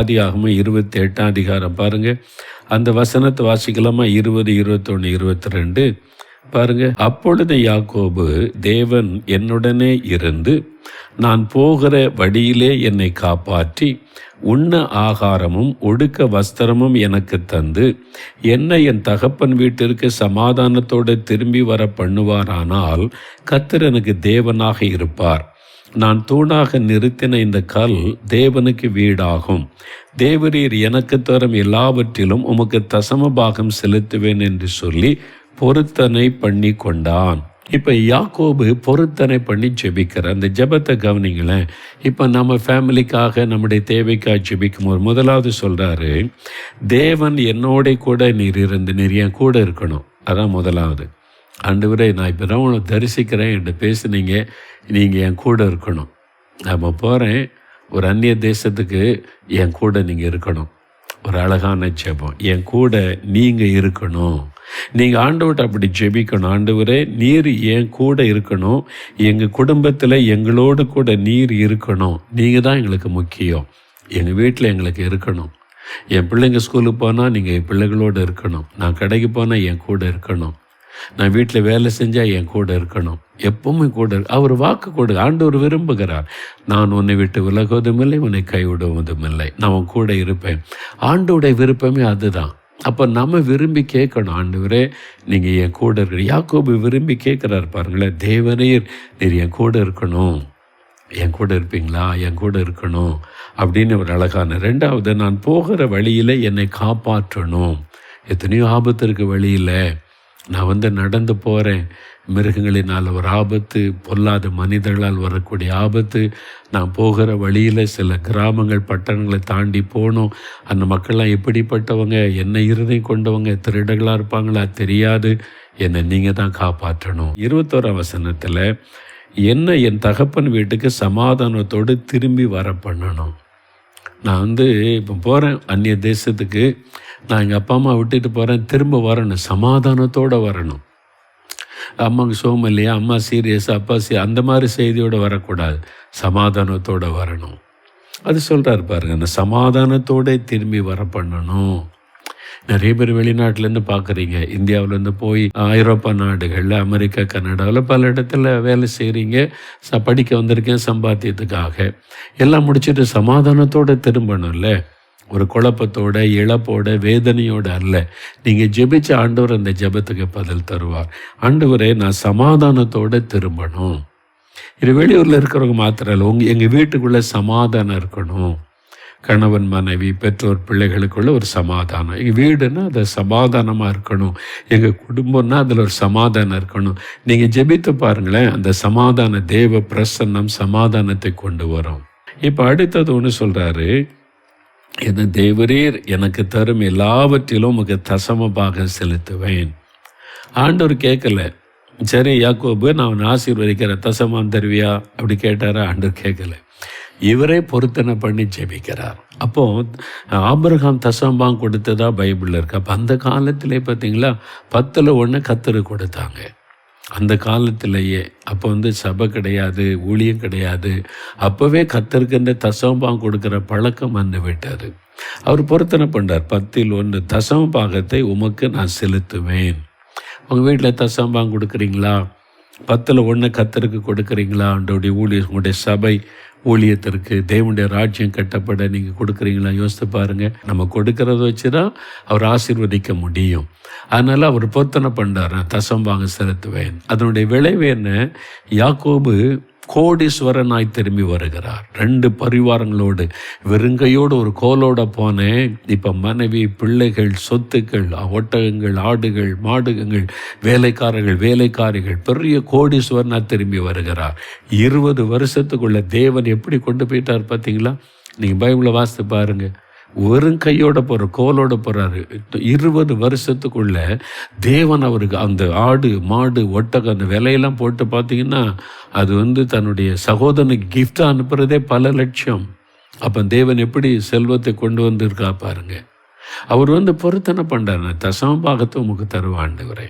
ஆதியாகமம் 28ஆம் அதிகாரம் பாருங்க, அந்த வசனத்தை வாசிக்கலாமா? 20, 21, 22 பாருங்க. அப்பொழுது யாக்கோபு, தேவன் என்னுடனே இருந்து நான் போகிற வழியிலே என்னை காப்பாற்றி உண்ண ஆகாரமும் உடுக்க வஸ்திரமும் எனக்கு தந்து என்னை என் தகப்பன் வீட்டிற்கு சமாதானத்தோடு திரும்பி வர பண்ணுவாரானால் கர்த்தர் எனக்கு தேவனாக இருப்பார். நான் தூணாக நிறுத்தின இந்த கல் தேவனுக்கு வீடாகும். தேவரீர் எனக்கு தரும் எல்லாவற்றிலும் உமக்கு தசம பாகம் செலுத்துவேன் என்று சொல்லி பொருத்தனை பண்ணி கொண்டான். இப்போ யாக்கோபு பொருத்தனை பண்ணி ஜெபிக்கிறார். அந்த ஜெபத்தை கவனிங்களேன். இப்போ நம்ம ஃபேமிலிக்காக நம்முடைய தேவைக்காக ஜெபிக்கும் போது முதலாவது சொல்கிறாரு, தேவன் என்னோட கூட நீர் இருந்து நீர் என் கூட இருக்கணும். அதான் முதலாவது. ஆண்டவரே, நான் இப்போ தான் உங்களை தரிசிக்கிறேன் என்று பேசுனீங்க, நீங்கள் என் கூட இருக்கணும். நம்ம போகிறேன் ஒரு அந்நிய தேசத்துக்கு, என் கூட நீங்கள் இருக்கணும். ஒரு அழகான ஜெபம், என் கூட நீங்கள் இருக்கணும். நீங்கள் ஆண்டவர்கிட்ட அப்படி ஜெபிக்கணும். ஆண்டவரே, நீர் என் கூட இருக்கணும், எங்கள் குடும்பத்தில் எங்களோடு கூட நீர் இருக்கணும். நீங்கள் தான் எங்களுக்கு முக்கியம். எங்கள் வீட்டில் எங்களுக்கு இருக்கணும். என் பிள்ளைங்க ஸ்கூலுக்கு போனால் நீங்கள் என் பிள்ளைகளோடு இருக்கணும். நான் கடைக்கு போனால் என் கூட இருக்கணும். நான் வீட்டில் வேலை செஞ்சால் என் கூட இருக்கணும். எப்பவுமே கூட அவர் வாக்கு கொடு. ஆண்டவர் விரும்புகிறார். நான் உன்னை விட்டு விலகுவதும் இல்லை, உன்னை கைவிடுவதும் இல்லை, நான் உன் கூட இருப்பேன். ஆண்டோடைய விருப்பமே அதுதான். அப்போ நம்ம விரும்பி கேட்கணும், ஆண்டவரே நீங்கள் என் கூட இருக்கிற. யாக்கோபு விரும்பி கேட்குறாரு பாருங்களேன், தேவனீர் நீர் என் கூட இருக்கணும், என் கூட இருப்பீங்களா, என் கூட இருக்கணும் அப்படின்னு ஒரு அழகான. ரெண்டாவது, நான் போகிற வழியில் என்னை காப்பாற்றணும். எத்தனையோ ஆபத்து இருக்கு வழியில். நான் நடந்து போகிறேன், மிருகங்களினால் ஒரு ஆபத்து, பொல்லாத மனிதர்களால் வரக்கூடிய ஆபத்து. நான் போகிற வழியில் சில கிராமங்கள் பட்டணங்களை தாண்டி போகணும். அந்த மக்கள்லாம் எப்படிப்பட்டவங்க, என்ன இருதயம் கொண்டவங்க, திருடர்களாக இருப்பாங்களா தெரியாது. என்னை நீங்கள் தான் காப்பாற்றணும். 21ஆம் வசனத்தில், என்ன என் தகப்பன் வீட்டுக்கு சமாதானத்தோடு திரும்பி வர பண்ணணும். நான் இப்போ போகிறேன் அந்நிய தேசத்துக்கு, நான் எங்கள் அப்பா அம்மா விட்டுட்டு போகிறேன், திரும்ப வரணும், சமாதானத்தோடு வரணும். அம்மாவுக்கு சோகம் இல்லையா, அம்மா சீரியஸ், அப்பா அந்த மாதிரி செய்தியோடு வரக்கூடாது, சமாதானத்தோடு வரணும். அது சொல்கிறார் பாருங்க, அந்த சமாதானத்தோடு திரும்பி வர பண்ணணும். நிறைய பேர் வெளிநாட்டிலேருந்து பார்க்குறீங்க, இந்தியாவிலேருந்து போய் ஐரோப்பா நாடுகளில், அமெரிக்கா, கனடாவில் பல இடத்துல வேலை செய்கிறீங்க. படிக்க வந்திருக்கேன் சம்பாத்தியத்துக்காக. எல்லாம் முடிச்சுட்டு சமாதானத்தோடு திரும்பணும்ல, ஒரு குழப்பத்தோட, இழப்போட, வேதனையோடு அல்ல. நீங்கள் ஜெபிச்ச ஆண்டவர் அந்த ஜெபத்துக்கு பதில் தருவார். ஆண்டவரே, நான் சமாதானத்தோடு திரும்பணும். இது வெளியூரில் இருக்கிறவங்க மாத்திரம் இல்லை, எங்கள் வீட்டுக்குள்ளே சமாதானம் இருக்கணும். கணவன் மனைவி பெற்றோர் பிள்ளைகளுக்குள்ள ஒரு சமாதானம். எங்கள் வீடுன்னா அது சமாதானமாக இருக்கணும். எங்கள் குடும்பம்னா அதில் ஒரு சமாதானம் இருக்கணும். நீங்கள் ஜெபித்து பாருங்களேன், அந்த சமாதான தேவ பிரசன்னம் சமாதானத்தை கொண்டு வரும். இப்போ அடுத்தது ஒன்று சொல்கிறாரு, என்ன தேவரீர் எனக்கு தரும் எல்லாவற்றிலும் உமக்கு தசமபாக செலுத்துவேன். ஆண்டவர் கேட்கல, சரி யாக்கோபு நான் ஆசீர்வதிக்கிறேன், தசமம் தருவியா அப்படி கேட்டாரா? ஆண்டவர் கேட்கல. இவரே பொருத்தனை பண்ணி ஜெபிக்கிறார். அப்போ ஆபிரகாம் தசமபாகம் கொடுத்ததா பைபிளில் இருக்கு. அப்போ அந்த காலத்திலே பார்த்தீங்களா 10ல் 1 கர்த்தர் கொடுத்தாங்க. அந்த காலத்திலேயே அப்போ சபை கிடையாது, ஊழியம் கிடையாது. அப்போவே கர்த்தருக்கு இந்த தசமபாகம் கொடுக்குற பழக்கம் வந்து விட்டார். அவர் பொருத்தனை பண்ணார், 10ல் 1 தசமபாகத்தை உமக்கு நான் செலுத்துவேன். உங்கள் வீட்டில் தசமபாகம் கொடுக்குறீங்களா? 10ல் 1 கர்த்தருக்கு கொடுக்குறீங்களா? ஆண்டவருடைய ஊழியம், உங்களுடைய சபை ஊழியத்திற்கு, தேவனுடைய ராஜ்யம் கட்டப்பட நீங்கள் கொடுக்குறீங்களா? யோசித்து பாருங்கள். நம்ம கொடுக்கறத வச்சு தான் அவர் ஆசீர்வதிக்க முடியும். அதனால் அவர் பொருத்தனை பண்ணார், நான் தசமபாக செலுத்துவேன். அதனுடைய விளைவு என்ன? யாக்கோபு கோடீஸ்வரனாய் திரும்பி வருகிறார். 2 பரிவாரங்களோடு, வெறுங்கையோடு ஒரு கோலோட போனேன். இப்போ மனைவி, பிள்ளைகள், சொத்துக்கள், ஒட்டகங்கள், ஆடுகள், மாடுகள், வேலைக்காரிகள், பெரிய கோடீஸ்வரனாய் திரும்பி வருகிறார். 20 வருஷத்துக்குள்ள தேவன் எப்படி கொண்டு போயிட்டார் பார்த்தீங்களா? நீங்கள் பைபிளை வாசித்து பாருங்கள். வெறும் கையோட போகிற, கோலோட போகிறாரு. 20 வருஷத்துக்குள்ள தேவன் அவருக்கு அந்த ஆடு, மாடு, ஒட்டகம், அந்த விலையெல்லாம் போட்டு பார்த்தீங்கன்னா அது தன்னுடைய சகோதரனுக்கு கிஃப்டாக அனுப்புகிறதே பல லட்சம். அப்போ தேவன் எப்படி செல்வத்தை கொண்டு வந்திருக்கா பாருங்க. அவர் பொருத்தனை பண்ணுறாரு, தசமபாகத்தை உமக்கு தருவாண்டவரே.